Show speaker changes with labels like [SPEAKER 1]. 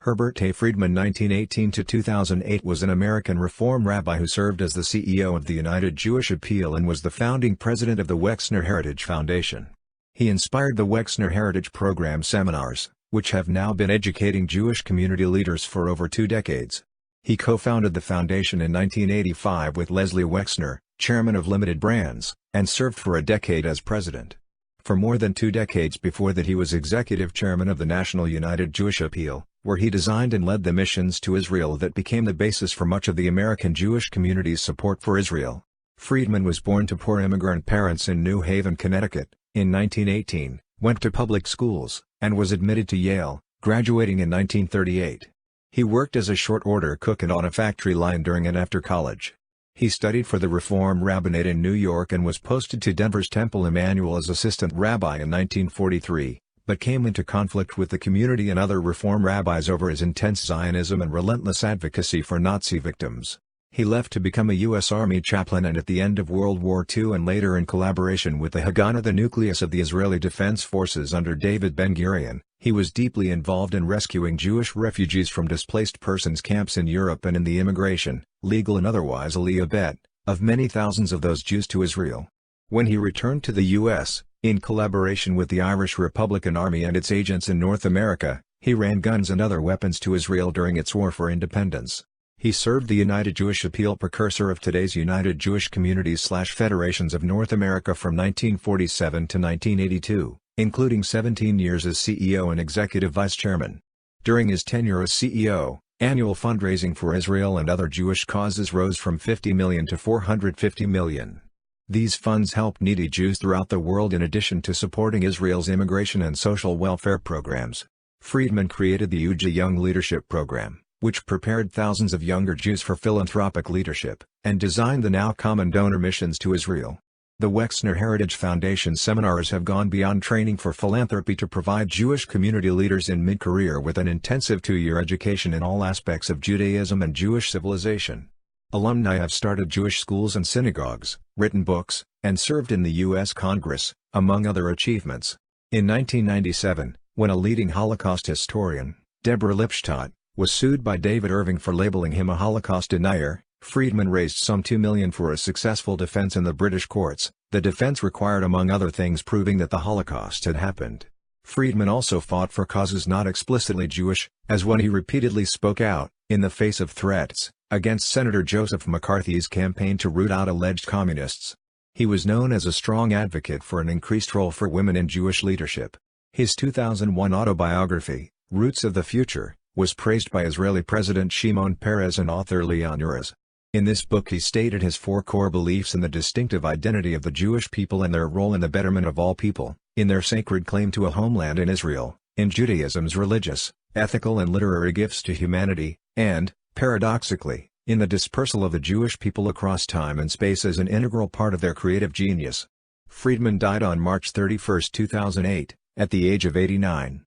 [SPEAKER 1] Herbert A. Friedman (1918–2008) was an American Reform rabbi who served as the CEO of the United Jewish Appeal and was the founding president of the Wexner Heritage Foundation. He inspired the Wexner Heritage Program seminars, which have now been educating Jewish community leaders for over 2 decades. He co-founded the foundation in 1985 with Leslie Wexner, chairman of Limited Brands, and served for a decade as president. For more than 2 decades before that he was executive chairman of the National United Jewish Appeal, where he designed and led the missions to Israel that became the basis for much of the American Jewish community's support for Israel. Friedman was born to poor immigrant parents in New Haven, Connecticut, in 1918, went to public schools, and was admitted to Yale, graduating in 1938. He worked as a short-order cook and on a factory line during and after college. He studied for the Reform Rabbinate in New York and was posted to Denver's Temple Emanuel as assistant rabbi in 1943, but came into conflict with the community and other Reform rabbis over his intense Zionism and relentless advocacy for Nazi victims. He left to become a U.S. Army chaplain and at the end of World War II and later in collaboration with the Haganah, the nucleus of the Israeli Defense Forces under David Ben-Gurion, he was deeply involved in rescuing Jewish refugees from displaced persons camps in Europe and in the immigration, legal and otherwise aliyah of many thousands of those Jews to Israel. When he returned to the U.S., in collaboration with the Irish Republican Army and its agents in North America, he ran guns and other weapons to Israel during its war for independence. He served the United Jewish Appeal, precursor of today's United Jewish Communities/Federations of North America, from 1947 to 1982, including 17 years as CEO and executive vice chairman. During his tenure as CEO, annual fundraising for Israel and other Jewish causes rose from $50 million to $450 million. These funds helped needy Jews throughout the world in addition to supporting Israel's immigration and social welfare programs. Friedman created the UJA Young Leadership Program, which prepared thousands of younger Jews for philanthropic leadership, and designed the now common donor missions to Israel. The Wexner Heritage Foundation seminars have gone beyond training for philanthropy to provide Jewish community leaders in mid-career with an intensive 2-year education in all aspects of Judaism and Jewish civilization. Alumni have started Jewish schools and synagogues, written books, and served in the U.S. Congress, among other achievements. In 1997, when a leading Holocaust historian, Deborah Lipstadt, was sued by David Irving for labeling him a Holocaust denier, Friedman raised some $2 million for a successful defense in the British courts. The defense required, among other things, proving that the Holocaust had happened. Friedman also fought for causes not explicitly Jewish, as when he repeatedly spoke out, in the face of threats, against Senator Joseph McCarthy's campaign to root out alleged communists. He was known as a strong advocate for an increased role for women in Jewish leadership. His 2001 autobiography, Roots of the Future, was praised by Israeli President Shimon Peres and author Leon Uris. In this book he stated his 4 core beliefs in the distinctive identity of the Jewish people and their role in the betterment of all people, in their sacred claim to a homeland in Israel, in Judaism's religious, ethical and literary gifts to humanity, and, paradoxically, in the dispersal of the Jewish people across time and space as an integral part of their creative genius. Friedman died on March 31, 2008, at the age of 89.